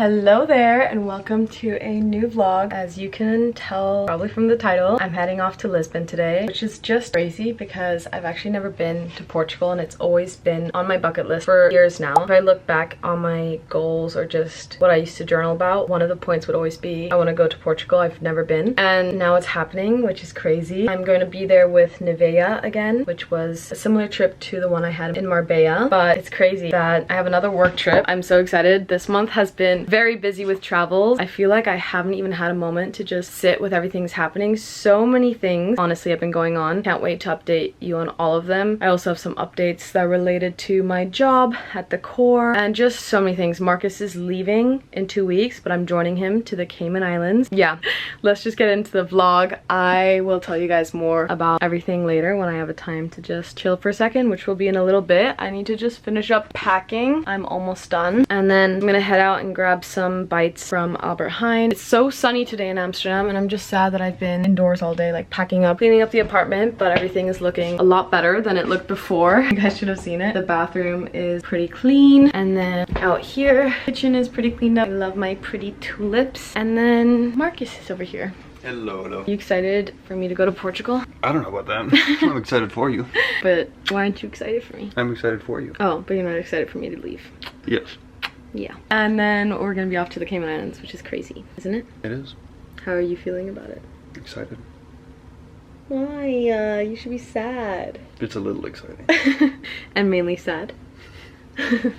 Hello there and welcome to a new vlog. As you can tell probably from the title, I'm heading off to Lisbon today, which is just crazy because I've actually never been to Portugal and it's always been on my bucket list for years now. If I look back on my goals or just what I used to journal about, one of the points would always be I want to go to Portugal. I've never been, and now it's happening, which is crazy. I'm going to be there with Nivea again, which was a similar trip to the one I had in Marbella, but it's crazy that I have another work trip. I'm so excited. This month has been very busy with travels. I feel like I haven't even had a moment to just sit with everything's happening. So many things honestly have been going on. Can't wait to update you on all of them. I also have some updates that are related to my job at the core and just so many things. Marcus is leaving in 2 weeks, but I'm joining him to the Cayman Islands. Yeah, let's just get into the vlog. I will tell you guys more about everything later when I have a time to just chill for a second, which will be in a little bit. I need to just finish up packing. I'm almost done, and then I'm gonna head out and grab some bites from Albert Heijn. It's so sunny today in Amsterdam, and I'm just sad that I've been indoors all day, like packing up, cleaning up the apartment, but everything is looking a lot better than it looked before. You guys should have seen it. The bathroom is pretty clean, and then out here, kitchen is pretty cleaned up. I love my pretty tulips, and then Marcus is over here. Hello, hello. You excited for me to go to Portugal? I don't know about that. I'm excited for you. But why aren't you excited for me? I'm excited for you. Oh, but you're not excited for me to leave. Yes. Yeah. And then we're gonna be off to the Cayman Islands, which is crazy, isn't it? It is. How are you feeling about it? Excited. Why? You should be sad. It's a little exciting. And mainly sad.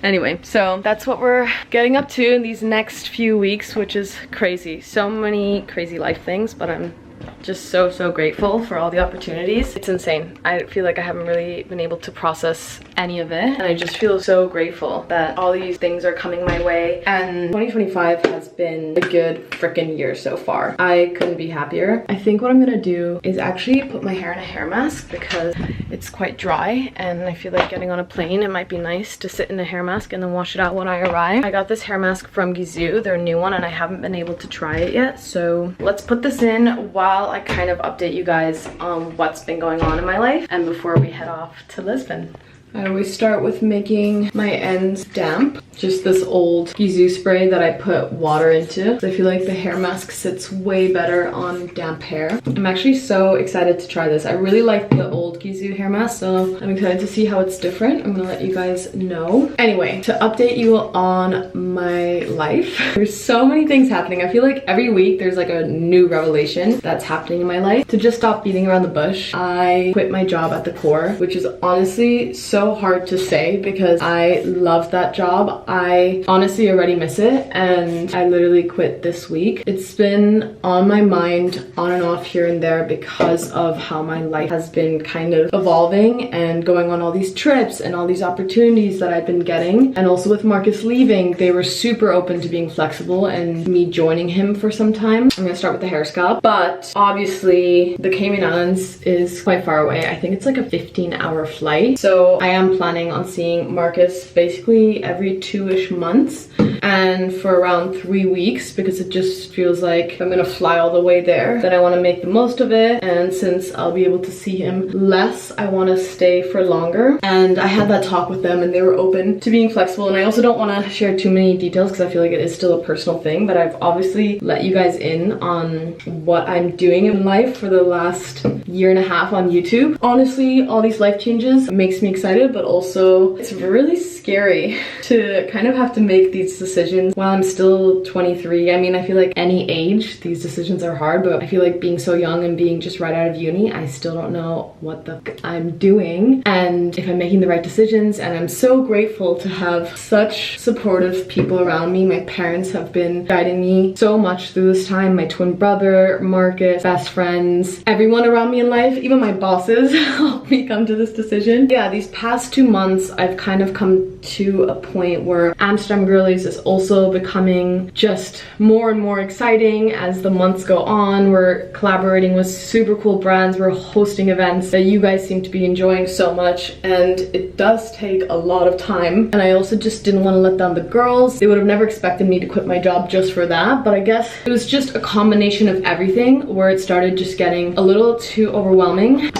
Anyway, so that's what we're getting up to in these next few weeks, which is crazy. So many crazy life things, but I'm just so grateful for all the opportunities. It's insane. I feel like I haven't really been able to process any of it, and I just feel so grateful that all these things are coming my way. And 2025 has been a good freaking year so far. I couldn't be happier. I think what I'm gonna do is actually put my hair in a hair mask because it's quite dry, and I feel like getting on a plane, it might be nice to sit in a hair mask and then wash it out when I arrive. I got this hair mask from Gizu, their new one, and I haven't been able to try it yet, so let's put this in while I kind of update you guys on what's been going on in my life and before we head off to Lisbon. I always start with making my ends damp. Just this old Gizu spray that I put water into. I feel like the hair mask sits way better on damp hair. I'm actually so excited to try this. I really like the old Gizu hair mask, so I'm excited to see how it's different. I'm gonna let you guys know. Anyway, to update you on my life, there's so many things happening. I feel like every week there's like a new revelation that's happening in my life. To just stop beating around the bush, I quit my job at the core, which is honestly so hard to say because I love that job. I honestly already miss it, and I literally quit this week. It's been on my mind on and off here and there because of how my life has been kind of evolving and going on all these trips and all these opportunities that I've been getting. And also with Marcus leaving, they were super open to being flexible and me joining him for some time. I'm gonna start with the hair scalp, but obviously the Cayman Islands is quite far away. I think it's like a 15-hour flight, so I am planning on seeing Marcus basically every 2-ish months and for around 3 weeks, because it just feels like if I'm gonna fly all the way there, then I want to make the most of it. And since I'll be able to see him less, I want to stay for longer. And I had that talk with them and they were open to being flexible. And I also don't want to share too many details because I feel like it is still a personal thing, but I've obviously let you guys in on what I'm doing in life for the last year and a half on YouTube. Honestly, all these life changes makes me excited, but also it's really scary to kind of have to make these decisions while I'm still 23. I mean, I feel like any age these decisions are hard, but I feel like being so young and being just right out of uni, I still don't know what the f I'm doing and if I'm making the right decisions. And I'm so grateful to have such supportive people around me. My parents have been guiding me so much through this time. My twin brother, Marcus, best friends, everyone around me in life, even my bosses helped me come to this decision. Yeah, these past 2 months I've kind of come to a point where Amsterdam Girlies is also becoming just more and more exciting as the months go on. We're collaborating with super cool brands, we're hosting events that you guys seem to be enjoying so much, and it does take a lot of time. And I also just didn't want to let down the girls. They would have never expected me to quit my job just for that, but I guess it was just a combination of everything where it started just getting a little too overwhelming.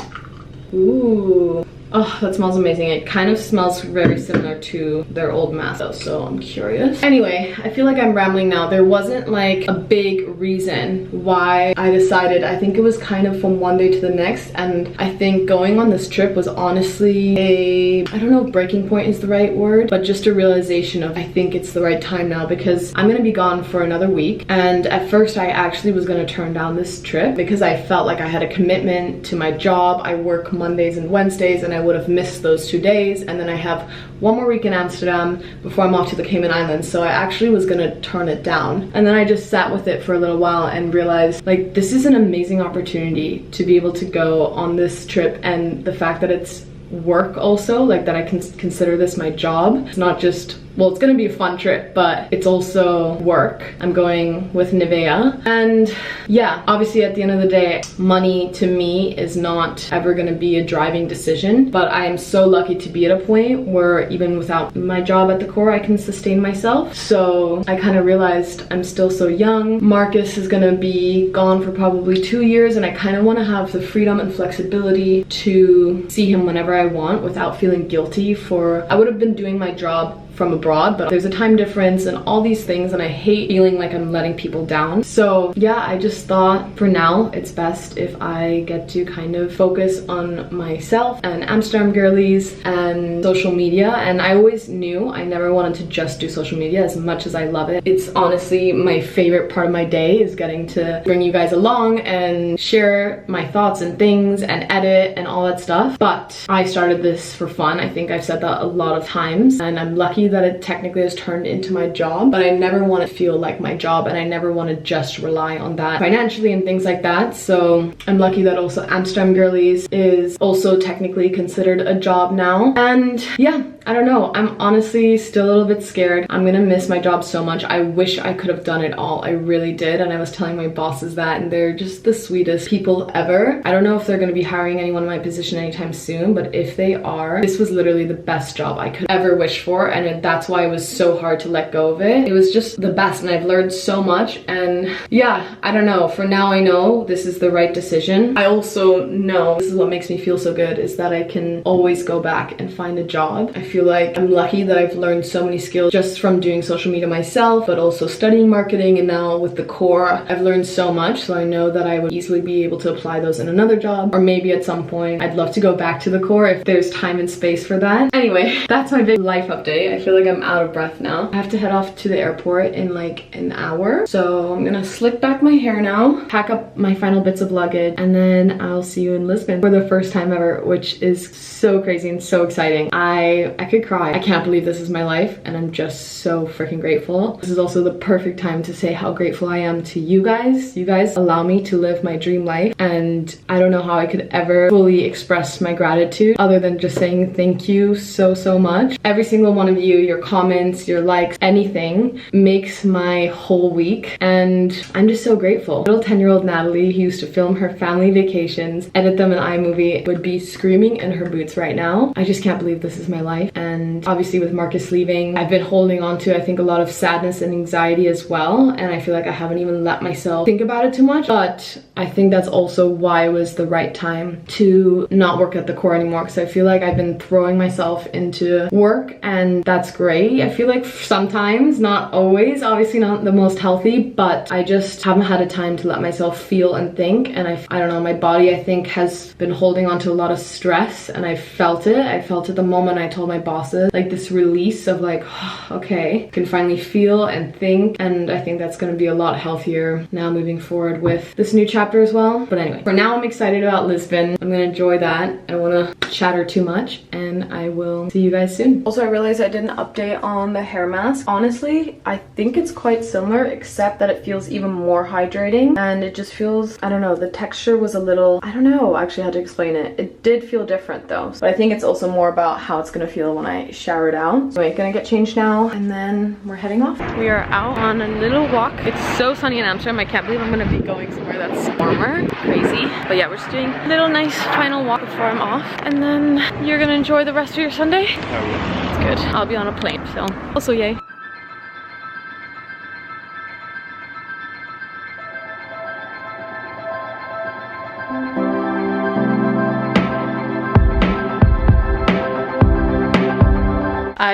Ooh. Oh, that smells amazing. It kind of smells very similar to their old mask though, so I'm curious. Anyway, I feel like I'm rambling now. There wasn't like a big reason why I decided. I think it was kind of from one day to the next, and I think going on this trip was honestly I don't know if breaking point is the right word, but just a realization of I think it's the right time now, because I'm gonna be gone for another week. And at first I actually was gonna turn down this trip because I felt like I had a commitment to my job. I work Mondays and Wednesdays and I would have missed those 2 days, and then I have one more week in Amsterdam before I'm off to the Cayman Islands, so I actually was gonna turn it down. And then I just sat with it for a little while and realized like this is an amazing opportunity to be able to go on this trip, and the fact that it's work also, like that I can consider this my job. It's not just, well, it's gonna be a fun trip, but it's also work. I'm going with Nivea, and yeah, obviously at the end of the day, money to me is not ever gonna be a driving decision, but I am so lucky to be at a point where even without my job at the core, I can sustain myself. So I kind of realized I'm still so young. Marcus is gonna be gone for probably 2 years, and I kind of want to have the freedom and flexibility to see him whenever I want without feeling guilty for, I would have been doing my job from abroad, but there's a time difference and all these things, and I hate feeling like I'm letting people down. So yeah, I just thought for now it's best if I get to kind of focus on myself and Amsterdam girlies and social media. And I always knew I never wanted to just do social media, as much as I love it. It's honestly my favorite part of my day, is getting to bring you guys along and share my thoughts and things and edit and all that stuff. But I started this for fun. I think I've said that a lot of times, and I'm lucky that it technically has turned into my job, but I never want to feel like my job, and I never want to just rely on that financially and things like that. So I'm lucky that also Amsterdam Girlies is also technically considered a job now. And yeah, I don't know, I'm honestly still a little bit scared. I'm gonna miss my job so much. I wish I could have done it all. I really did, and I was telling my bosses that, and they're just the sweetest people ever. I don't know if they're gonna be hiring anyone in my position anytime soon, but if they are, this was literally the best job I could ever wish for, and that's why it was so hard to let go of it. It was just the best, and I've learned so much. And yeah, I don't know, for now I know this is the right decision. I also know, this is what makes me feel so good, is that I can always go back and find a job. I feel like I'm lucky that I've learned so many skills just from doing social media myself, but also studying marketing, and now with the core I've learned so much, so I know that I would easily be able to apply those in another job, or maybe at some point I'd love to go back to the core if there's time and space for that. Anyway, that's my big life update. I feel like I'm out of breath now. I have to head off to the airport in like an hour, so I'm gonna slick back my hair now, pack up my final bits of luggage, and then I'll see you in Lisbon for the first time ever, which is so crazy and so exciting. I could cry. I can't believe this is my life, and I'm just so freaking grateful. This is also the perfect time to say how grateful I am to you guys. You guys allow me to live my dream life, and I don't know how I could ever fully express my gratitude other than just saying thank you so much. Every single one of you, your comments, your likes, anything makes my whole week, and I'm just so grateful. Little 10-year-old Natalie, who used to film her family vacations, edit them in iMovie, would be screaming in her boots right now. I just can't believe this is my life. And obviously with Marcus leaving, I've been holding on to, I think, a lot of sadness and anxiety as well, and I feel like I haven't even let myself think about it too much. But I think that's also why it was the right time to not work at the core anymore, because I feel like I've been throwing myself into work, and that's great. I feel like sometimes, not always, obviously not the most healthy, but I just haven't had a time to let myself feel and think. And I don't know, my body, I think, has been holding on to a lot of stress, and I felt it. I felt it the moment I told my bosses, like this release of like, okay, I can finally feel and think, and I think that's gonna be a lot healthier now moving forward with this new chapter as well. But anyway, for now I'm excited about Lisbon. I'm gonna enjoy that. I don't wanna chatter too much, and I will see you guys soon. Also, I realized I didn't update on the hair mask. Honestly, I think it's quite similar, except that it feels even more hydrating, and it just feels, I don't know, the texture was a little, I don't know actually how to explain it. It did feel different though, but I think it's also more about how it's gonna feel when I shower it out. So I'm gonna get changed now, and then we're heading off. We are out on a little walk. It's so sunny in Amsterdam. I can't believe I'm gonna be going somewhere that's warmer. Crazy. But yeah, we're just doing a little nice final walk before I'm off, and then you're gonna enjoy the rest of your Sunday. It's good. I'll be on a plane, so also yay.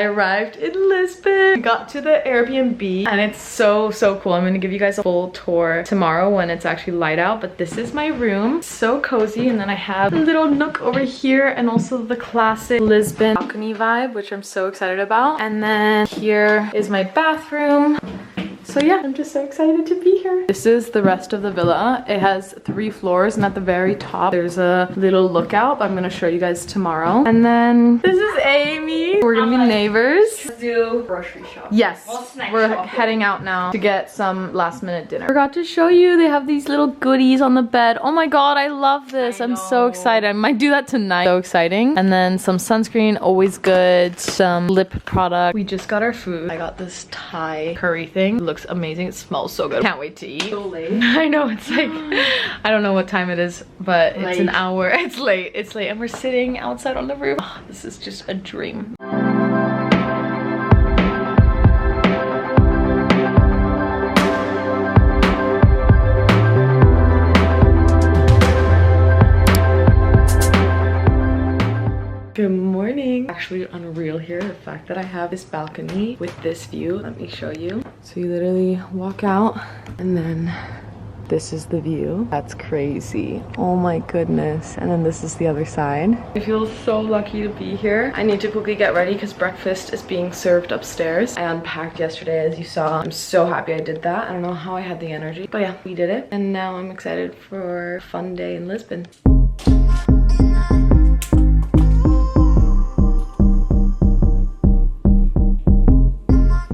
I arrived in Lisbon. We got to the Airbnb and it's so cool. I'm gonna give you guys a full tour tomorrow when it's actually light out, but this is my room. So cozy, and then I have a little nook over here and also the classic Lisbon balcony vibe, which I'm so excited about. And then here is my bathroom. So yeah, I'm just so excited to be here. This is the rest of the villa. It has 3 floors, and at the very top there's a little lookout, but I'm gonna show you guys tomorrow. And then this is Amy. We're gonna be neighbors. Let's do grocery shop. Yes, we're heading out now to get some last minute dinner. Forgot to show you, they have these little goodies on the bed. Oh my god, I love this. I'm so excited. I might do that tonight. So exciting. And then some sunscreen, always good. Some lip product. We just got our food. I got this Thai curry thing. It looks amazing. It smells so good. Can't wait to eat. So late. I know, it's like, I don't know what time it is, but it's an hour. It's late. It's late. And we're sitting outside on the roof. Oh, this is just a dream. Good morning. Actually unreal here, the fact that I have this balcony with this view. Let me show you. So you literally walk out and then this is the view. That's crazy. Oh my goodness. And then this is the other side. I feel so lucky to be here. I need to quickly get ready because breakfast is being served upstairs. I unpacked yesterday, as you saw. I'm so happy I did that. I don't know how I had the energy, but yeah, we did it. And now I'm excited for a fun day in Lisbon.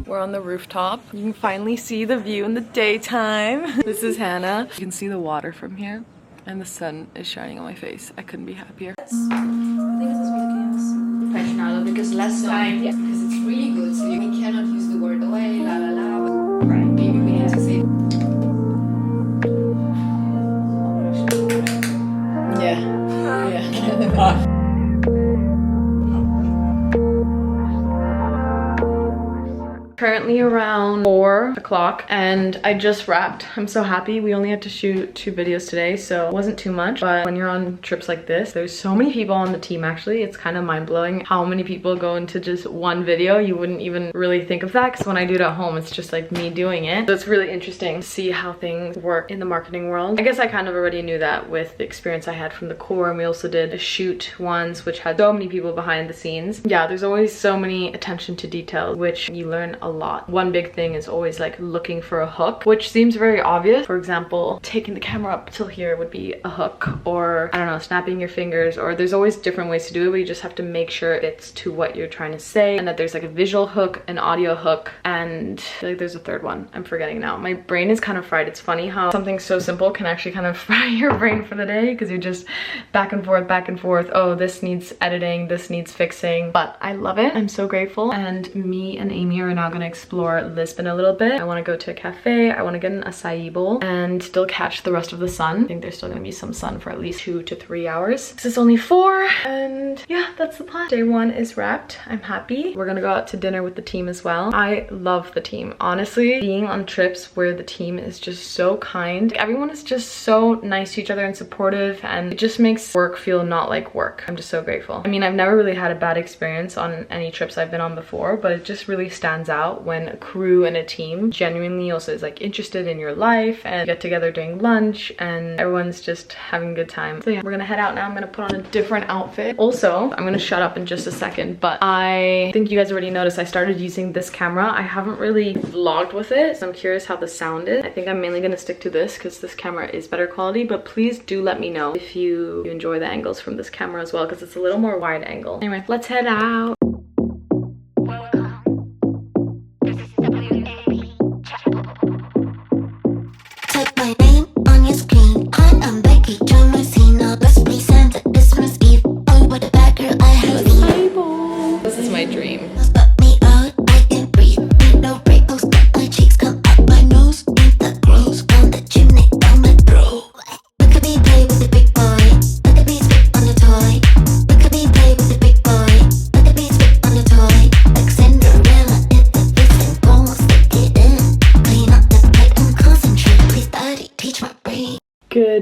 We're on the rooftop. You can finally see the view in the daytime. This is Hannah. You can see the water from here and the sun is shining on my face. I couldn't be happier. I think this is really professional because last time, because it's really good, so we cannot use the word away, la la la. Right, maybe we have to say. Yeah. Currently around 4 o'clock and I just wrapped. I'm so happy. We only had to shoot 2 videos today, so it wasn't too much. But when you're on trips like this, there's so many people on the team actually. It's kind of mind-blowing how many people go into just one video. You wouldn't even really think of that because when I do it at home, it's just like me doing it. So it's really interesting to see how things work in the marketing world. I guess I kind of already knew that with the experience I had from the core, and we also did a shoot once which had so many people behind the scenes. Yeah, there's always so many attention to detail, which you learn a lot. One big thing is always like looking for a hook, which seems very obvious. For example, taking the camera up till here would be a hook, or I don't know, snapping your fingers, or there's always different ways to do it, but you just have to make sure it's to what you're trying to say, and that there's like a visual hook, an audio hook, and I feel like there's a third one. I'm forgetting now. My brain is kind of fried. It's funny how something so simple can actually kind of fry your brain for the day because you're just back and forth, back and forth. Oh, this needs editing, this needs fixing, but I love it. I'm so grateful. And me and Amy are now gonna explore Lisbon a little bit. I want to go to a cafe. I want to get an acai bowl and still catch the rest of the sun. I think there's still gonna be some sun for at least 2 to 3 hours. This is only 4 and yeah, that's the plan. Day 1 is wrapped. I'm happy. We're gonna go out to dinner with the team as well. I love the team. Honestly, being on trips where the team is just so kind. Everyone is just so nice to each other and supportive, and it just makes work feel not like work. I'm just so grateful. I mean, I've never really had a bad experience on any trips I've been on before, but it just really stands out when a crew and a team genuinely also is like interested in your life and get together during lunch and everyone's just having a good time. So yeah, we're gonna head out now. I'm gonna put on a different outfit. Also, I'm gonna shut up in just a second, but I think you guys already noticed I started using this camera. I haven't really vlogged with it, so I'm curious how the sound is. I think I'm mainly gonna stick to this because this camera is better quality, but please do let me know if you enjoy the angles from this camera as well because it's a little more wide angle. Anyway, let's head out. This is my dream.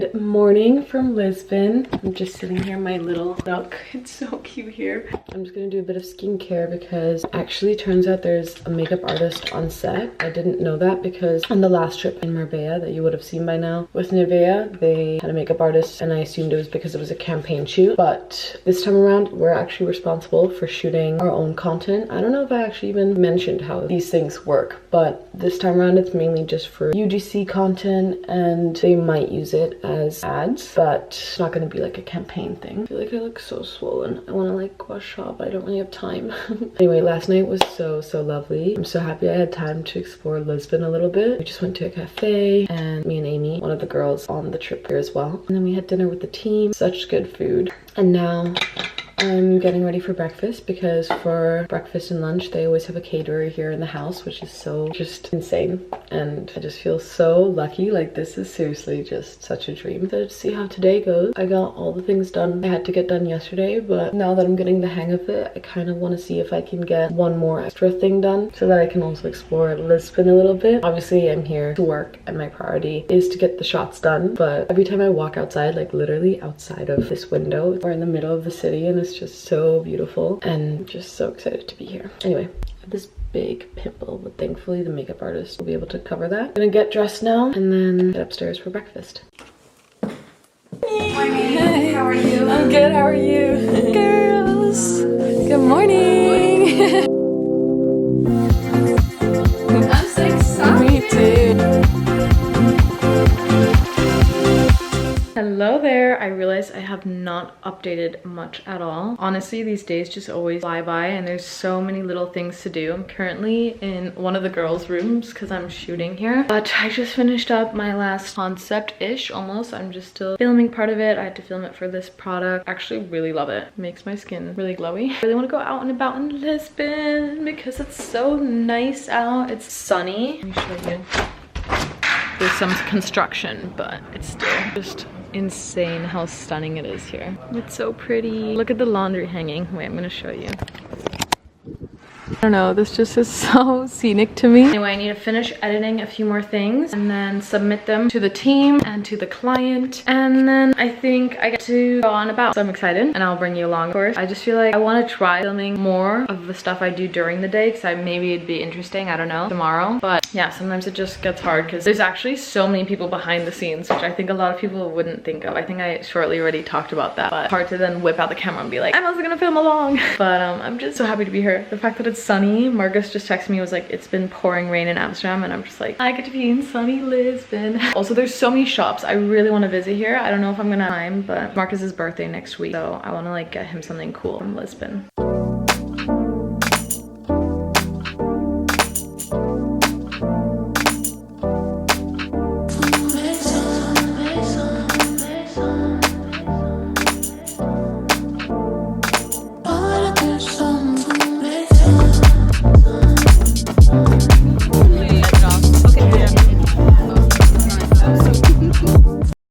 Good morning from Lisbon. I'm just sitting here in my little nook. It's so cute here. I'm just gonna do a bit of skincare because actually turns out there's a makeup artist on set. I didn't know that because on the last trip in Marbella that you would have seen by now with Nivea, they had a makeup artist and I assumed it was because it was a campaign shoot. But this time around, we're actually responsible for shooting our own content. I don't know if I actually even mentioned how these things work, but this time around it's mainly just for UGC content and they might use it as ads, but it's not going to be like a campaign thing. I feel like I look so swollen. I want to like wash off, but I don't really have time. Anyway, last night was so lovely. I'm so happy I had time to explore Lisbon a little bit. We just went to a cafe and me and Amy, one of the girls on the trip here as well. And then we had dinner with the team. Such good food. And now I'm getting ready for breakfast because for breakfast and lunch they always have a caterer here in the house, which is so just insane, and I just feel so lucky. Like, this is seriously just such a dream. So to see how today goes. I got all the things done I had to get done yesterday, but now that I'm getting the hang of it, I kind of want to see if I can get one more extra thing done so that I can also explore Lisbon a little bit. Obviously I'm here to work and my priority is to get the shots done, but every time I walk outside, like literally outside of this window, we're in the middle of the city and it's just so beautiful and just so excited to be here. Anyway, I have this big pimple, but thankfully the makeup artist will be able to cover that. I'm gonna get dressed now and then get upstairs for breakfast. Hey, how are you? I'm good, how are you? Girls, good morning. I'm so excited. Me too. Hello there. I realize I have not updated much at all. Honestly, these days just always fly by and there's so many little things to do. I'm currently in one of the girls' rooms because I'm shooting here. But I just finished up my last concept-ish almost. I'm just still filming part of it. I had to film it for this product. I actually really love it. It makes my skin really glowy. I really want to go out and about in Lisbon because it's so nice out. It's sunny. Let me show you. There's some construction, but it's still just insane how stunning it is here. It's so pretty. Look at the laundry hanging. Wait, I'm gonna show you. I don't know, this just is so scenic to me. Anyway, I need to finish editing a few more things and then submit them to the team and to the client. And then I think I get to go on about. So I'm excited and I'll bring you along, of course. I just feel like I want to try filming more of the stuff I do during the day because maybe it'd be interesting, I don't know, tomorrow. But yeah, sometimes it just gets hard because there's actually so many people behind the scenes, which I think a lot of people wouldn't think of. I think I shortly already talked about that, but it's hard to then whip out the camera and be like, I'm also gonna film along. But I'm just so happy to be here. The fact that it's sunny. Marcus just texted me, was like, it's been pouring rain in Amsterdam, and I'm just like, I get to be in sunny Lisbon. Also, there's so many shops I really want to visit here. I don't know if I'm gonna have time, but Marcus's birthday next week, so I want to like get him something cool from Lisbon.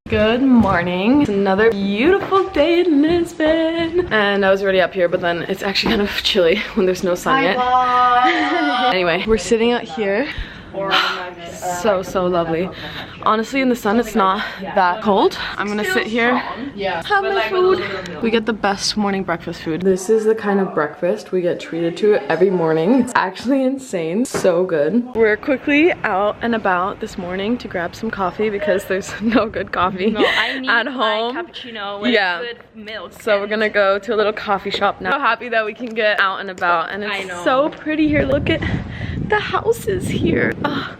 Good morning. It's another beautiful day in Lisbon. And I was already up here, but then it's actually kind of chilly when there's no sun yet. Anyway, we're sitting out here. So lovely. Honestly, in the sun it's not that cold. I'm gonna sit here, have my food. We get the best morning breakfast food. This is the kind of breakfast we get treated to every morning. It's actually insane. So good. We're quickly out and about this morning to grab some coffee because there's no good coffee at home. Cappuccino with good milk. So we're gonna go to a little coffee shop now. So happy that we can get out and about, and it's so pretty here. Look at the houses here. Oh,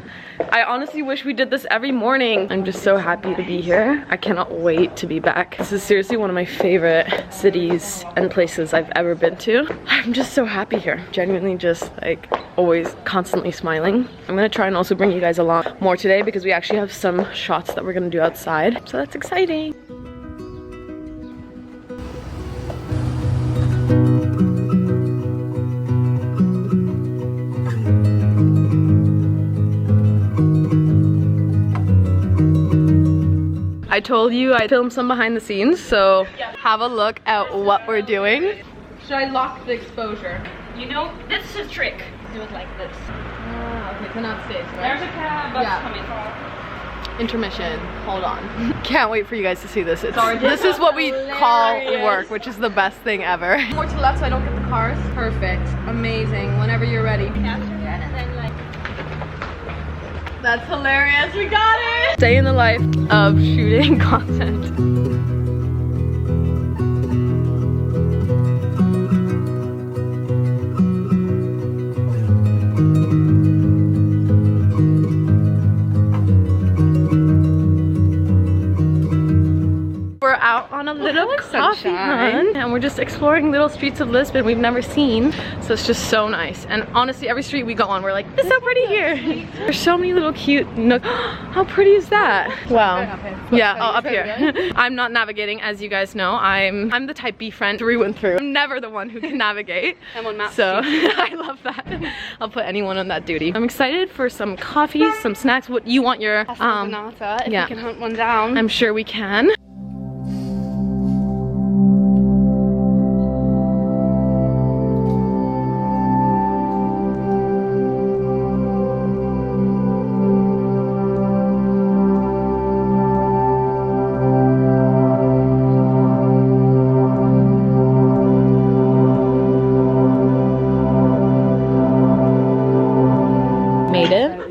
I honestly wish we did this every morning. I'm just so happy to be here. I cannot wait to be back. This is seriously one of my favorite cities and places I've ever been to. I'm just so happy here. Genuinely just like always constantly smiling. I'm gonna try and also bring you guys along more today because we actually have some shots that we're gonna do outside. So that's exciting. I told you I filmed some behind the scenes, so have a look at what we're doing. Should I lock the exposure? You know, this is a trick. Do it like this. Okay, so not safe, right? There's a cab bus coming. intermission. Hold on. Can't wait for you guys to see this. This is what we call work, which is the best thing ever. More to the left so I don't get the cars. Perfect. Amazing. Whenever you're ready. That's hilarious. We got it. Stay in the life of shooting content. We're out on a little coffee run and we're just exploring little streets of Lisbon we've never seen, so it's just so nice. And honestly, every street we go on, we're like, it's so pretty here. There's so many little cute nooks. How pretty is that? Wow. Yeah, oh, up here. I'm not navigating, as you guys know. I'm the type B friend through and through. I'm never the one who can navigate. I'm on maps. So I love that. I'll put anyone on that duty. I'm excited for some coffee, some snacks. What you want your if yeah. we can hunt one down. I'm sure we can.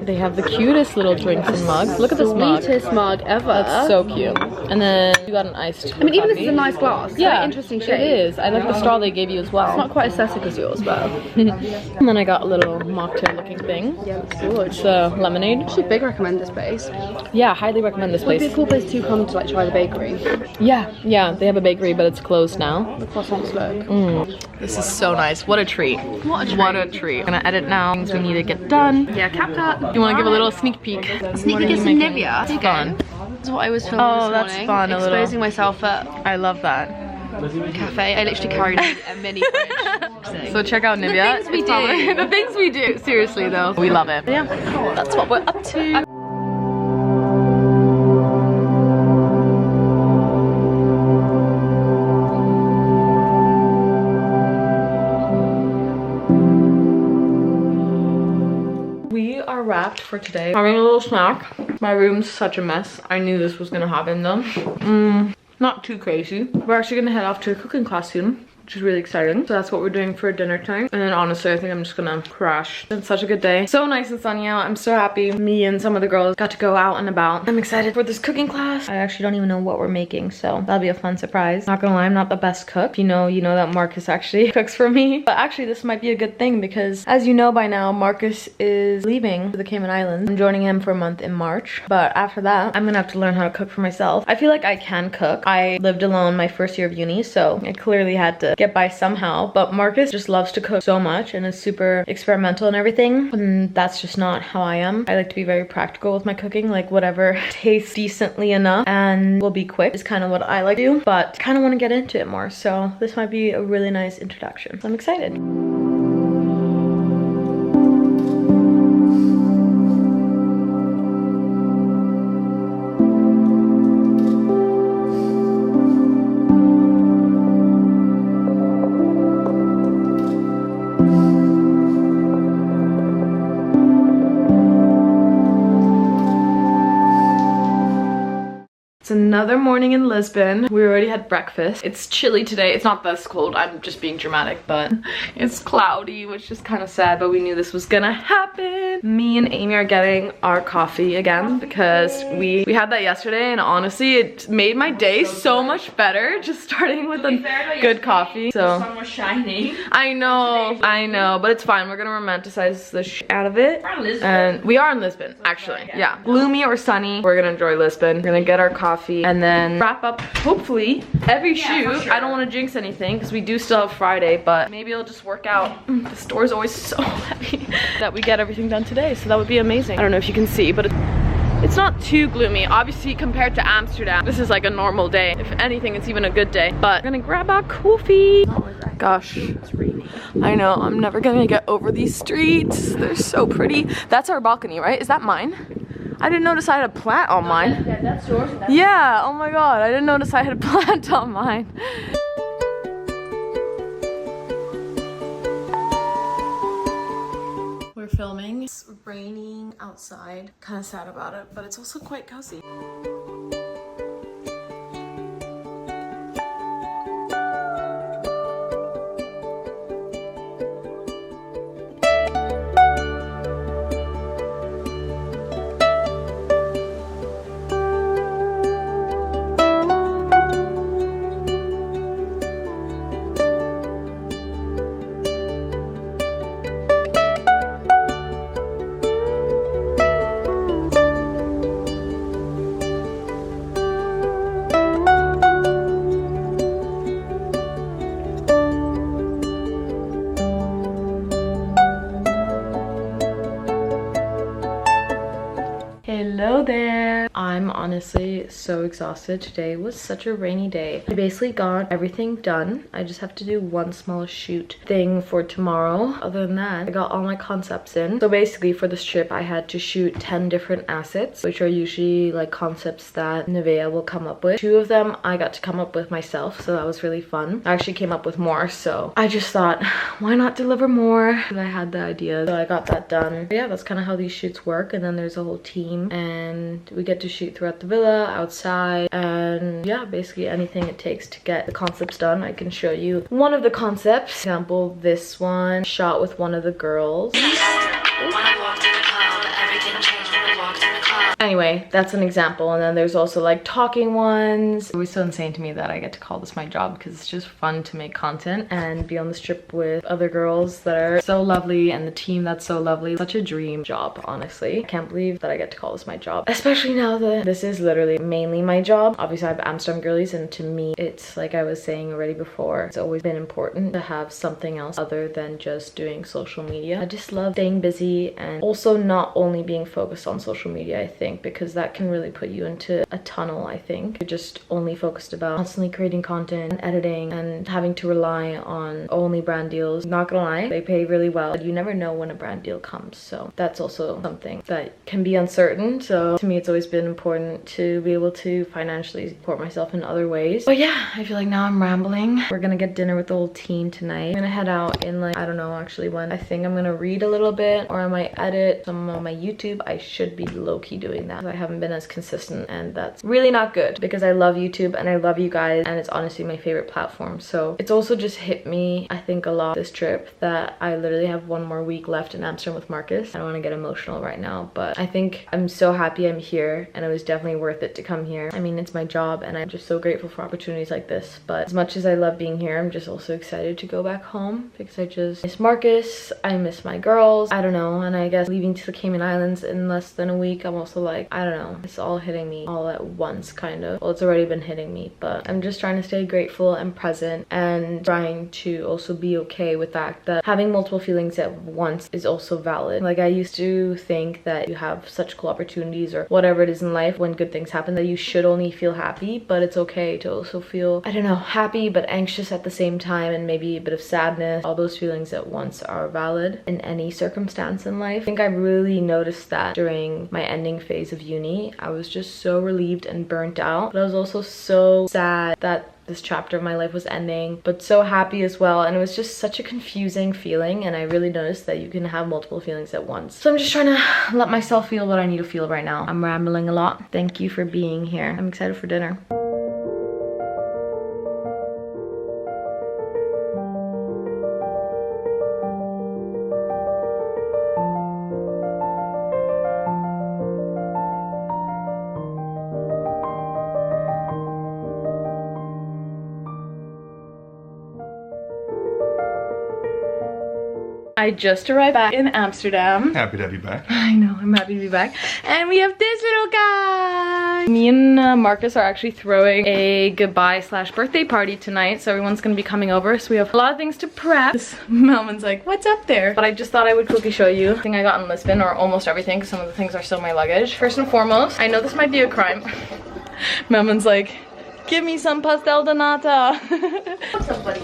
They have the cutest little drinks and mugs. Look at this mug. Sweetest mug ever. That's so cute. And then you got an iced. I mean, even this is a nice glass. Yeah, very interesting shape. It is. I like the straw they gave you as well. It's not quite aesthetic as yours, but. And then I got a little mocktail looking thing. Yeah, that's good. It's lemonade. Actually, big recommend this place. Yeah, highly recommend this place. Would be a cool place to come to like try the bakery. Yeah, they have a bakery, but it's closed now. The croissants look. This is so nice. What a treat. What a treat. I'm gonna edit now. Things we need to get done. Yeah, CapCut. You want to give a little sneak peek? Sneak peek is Nivea. It's fun. This is what I was filming this morning. That's fun. Exposing myself at I love that. cafe. I literally carried a mini fridge. So check out Nivea. The things we do. The things we do. Seriously though, we love it. Yeah, that's what we're up to. Wrapped for today. Having a little snack. My room's such a mess. I knew this was gonna happen though. Not too crazy. We're actually gonna head off to a cooking class soon, which is really exciting. So that's what we're doing for dinner time. And then honestly, I think I'm just gonna crash. It's such a good day. So nice and sunny out. I'm so happy. Me and some of the girls got to go out and about. I'm excited for this cooking class. I actually don't even know what we're making, so that'll be a fun surprise. Not gonna lie, I'm not the best cook. If you know that Marcus actually cooks for me. But actually, this might be a good thing because as you know by now, Marcus is leaving the Cayman Islands. I'm joining him for a month in March. But after that, I'm gonna have to learn how to cook for myself. I feel like I can cook. I lived alone my first year of uni, so I clearly had to get by somehow. But Marcus just loves to cook so much and is super experimental and everything, and that's just not how I am. I like to be very practical with my cooking, like whatever tastes decently enough and will be quick is kind of what I like to do, but kind of want to get into it more, so this might be a really nice introduction. So I'm excited. Another morning in Lisbon. We already had breakfast. It's chilly today. It's not this cold. I'm just being dramatic, but it's cloudy, which is kind of sad, but we knew this was gonna happen. Me and Amy are getting our coffee again because we had that yesterday, and honestly, it made my day so much better just starting with a good coffee. So the sun was shining. I know, but it's fine. We're gonna romanticize the shit out of it. And we are in Lisbon, actually. Yeah. Gloomy or sunny, we're gonna enjoy Lisbon. We're gonna get our coffee and then wrap up hopefully every shoot. Sure. I don't want to jinx anything because we do still have Friday, but maybe it'll just work out. The store is always so heavy that we get everything done today, so that would be amazing. I don't know if you can see, but it's not too gloomy. Obviously, compared to Amsterdam, this is like a normal day. If anything, it's even a good day. But we're gonna grab our coffee. Gosh, it's raining. I know, I'm never gonna get over these streets. They're so pretty. That's our balcony, right? Is that mine? I didn't notice I had a plant on mine. Yeah, that's yours. Yeah, oh my god, I didn't notice I had a plant on mine. We're filming. It's raining outside. Kind of sad about it, but it's also quite cozy. Hello there. I'm honestly so exhausted. Today was such a rainy day. I basically got everything done. I just have to do one small shoot thing for tomorrow. Other than that, I got all my concepts in. So basically for this trip, I had to shoot 10 different assets, which are usually like concepts that Nevaeh will come up with. 2 of them I got to come up with myself, so that was really fun. I actually came up with more, so I just thought, why not deliver more? I had the idea, so I got that done. But yeah, that's kind of how these shoots work. And then there's a whole team, and we get to shoot throughout the villa, outside, and yeah, basically anything it takes to get the concepts done. I can show you one of the concepts. For example, this one shot with one of the girls. Anyway, that's an example. And then there's also like talking ones. It's always so insane to me that I get to call this my job, because it's just fun to make content and be on this trip with other girls that are so lovely and the team that's so lovely. Such a dream job, honestly. I can't believe that I get to call this my job, especially now that this is literally mainly my job. Obviously I have Amsterdam girlies, and to me it's like I was saying already before, it's always been important to have something else other than just doing social media. I just love staying busy and also not only being focused on social media, I think, because that can really put you into a tunnel. I think you're just only focused about constantly creating content and editing and having to rely on only brand deals. Not gonna lie, they pay really well, but you never know when a brand deal comes, so that's also something that can be uncertain. So to me it's always been important to be able to financially support myself in other ways. But yeah, I feel like now I'm rambling. We're gonna get dinner with the whole team tonight. I'm gonna head out in like, I don't know actually when. I think I'm gonna read a little bit, or I might edit some on my YouTube. I should be low-key doing that. I haven't been as consistent, and that's really not good, because I love YouTube and I love you guys, and it's honestly my favorite platform. So it's also just hit me, I think, a lot this trip that I literally have 1 more week left in Amsterdam with Marcus. I don't want to get emotional right now, but I think I'm so happy I'm here, and it was definitely worth it to come here. I mean, it's my job and I'm just so grateful for opportunities like this, but as much as I love being here, I'm just also excited to go back home, because I just miss Marcus, I miss my girls, I don't know. And I guess leaving to the Cayman Islands in less than a week, I'm also like, I don't know, it's all hitting me all at once, kind of. Well, it's already been hitting me, but I'm just trying to stay grateful and present, and trying to also be okay with that having multiple feelings at once is also valid. Like, I used to think that you have such cool opportunities or whatever it is in life, when good things happen, that you should only feel happy, but it's okay to also feel, I don't know, happy but anxious at the same time, and maybe a bit of sadness. All those feelings at once are valid in any circumstance in life. I think I really noticed that during my ending phase of uni. I was just so relieved and burnt out, but I was also so sad that this chapter of my life was ending, but so happy as well. And it was just such a confusing feeling, and I really noticed that you can have multiple feelings at once. So I'm just trying to let myself feel what I need to feel right now. I'm rambling a lot. Thank you for being here. I'm excited for dinner. I just arrived back in Amsterdam. Happy to have you back. I know, I'm happy to be back. And we have this little guy. Me and Marcus are actually throwing a goodbye/birthday party tonight, so everyone's gonna be coming over. So we have a lot of things to prep. Melvin's like, what's up there? But I just thought I would quickly show you everything I got in Lisbon, or almost everything, because some of the things are still in my luggage. First and foremost, I know this might be a crime. Melvin's like, give me some pastel de nata. What's up, buddy?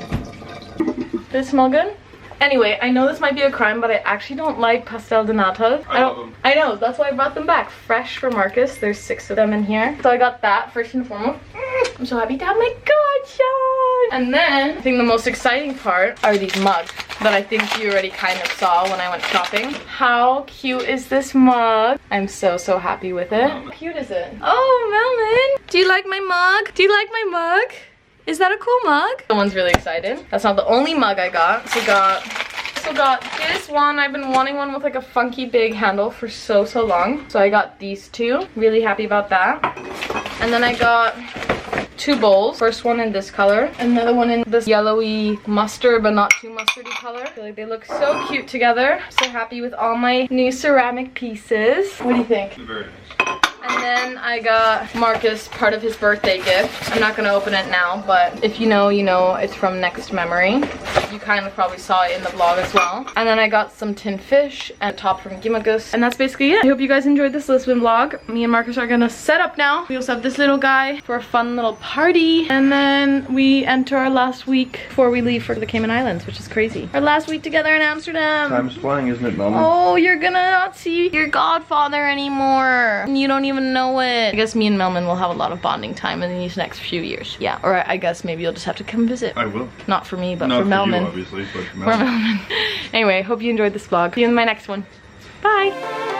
Does it smell good? Anyway, I know this might be a crime, but I actually don't like pastel de nata. I love them. I know, that's why I brought them back. Fresh for Marcus. There's 6 of them in here. So I got that first and foremost. I'm so happy to have my god shot. god. And then I think the most exciting part are these mugs that I think you already kind of saw when I went shopping. How cute is this mug? I'm so happy with it. How cute is it? Oh, Melman, do you like my mug? Do you like my mug? Is that a cool mug? Someone's really excited. That's not the only mug I got. So got this one. I've been wanting one with like a funky big handle for so long. So I got these two. Really happy about that. And then I got 2 bowls. First one in this color, another one in this yellowy mustard but not too mustardy color. I feel like they look so cute together. So happy with all my new ceramic pieces. What do you think? Very nice. And then I got Marcus part of his birthday gift. I'm not gonna open it now, but if you know, you know it's from Next Memory. You kind of probably saw it in the vlog as well. And then I got some tin fish and a top from Gimagus. And that's basically it. I hope you guys enjoyed this Lisbon vlog. Me and Marcus are gonna set up now. We also have this little guy for a fun little party. And then we enter our last week before we leave for the Cayman Islands, which is crazy. Our last week together in Amsterdam. Time's flying, isn't it, Mom? Oh, you're gonna not see your godfather anymore. And you don't even know it. I guess me and Melman will have a lot of bonding time in these next few years. Yeah, or I guess maybe you'll just have to come visit. I will. Not for me, but Not for Melman. You, obviously, but for For Melman. Anyway, hope you enjoyed this vlog. See you in my next one. Bye.